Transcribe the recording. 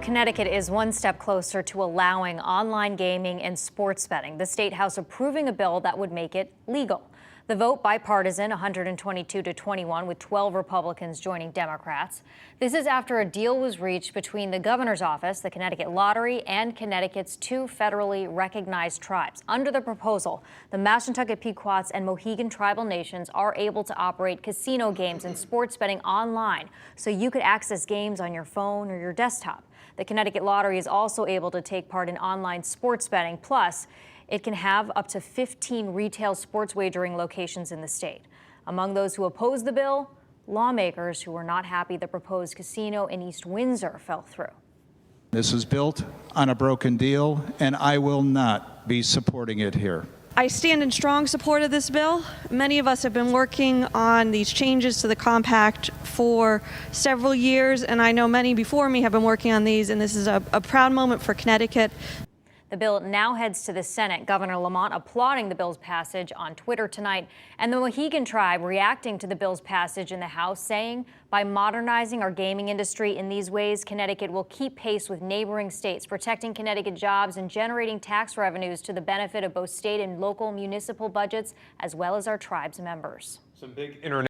Connecticut is one step closer to allowing online gaming and sports betting. The State House approving a bill that would make it legal. The vote bipartisan, 122 to 21, with 12 Republicans joining Democrats. This is after a deal was reached between the governor's office, the Connecticut Lottery, and Connecticut's two federally recognized tribes. Under the proposal, the Mashantucket Pequots and Mohegan tribal nations are able to operate casino games and sports betting online, so you could access games on your phone or your desktop. The Connecticut Lottery is also able to take part in online sports betting. Plus, it can have up to 15 retail sports wagering locations in the state. Among those who oppose the bill, lawmakers who were not happy the proposed casino in East Windsor fell through. This is built on a broken deal, and I will not be supporting it here. I stand in strong support of this bill. Many of us have been working on these changes to the compact for several years, and I know many before me have been working on these, and this is a proud moment for Connecticut. The bill now heads to the Senate. Governor Lamont applauding the bill's passage on Twitter tonight, and the Mohegan tribe reacting to the bill's passage in the House, saying by modernizing our gaming industry in these ways, Connecticut will keep pace with neighboring states, protecting Connecticut jobs and generating tax revenues to the benefit of both state and local municipal budgets, as well as our tribe's members. Some big internet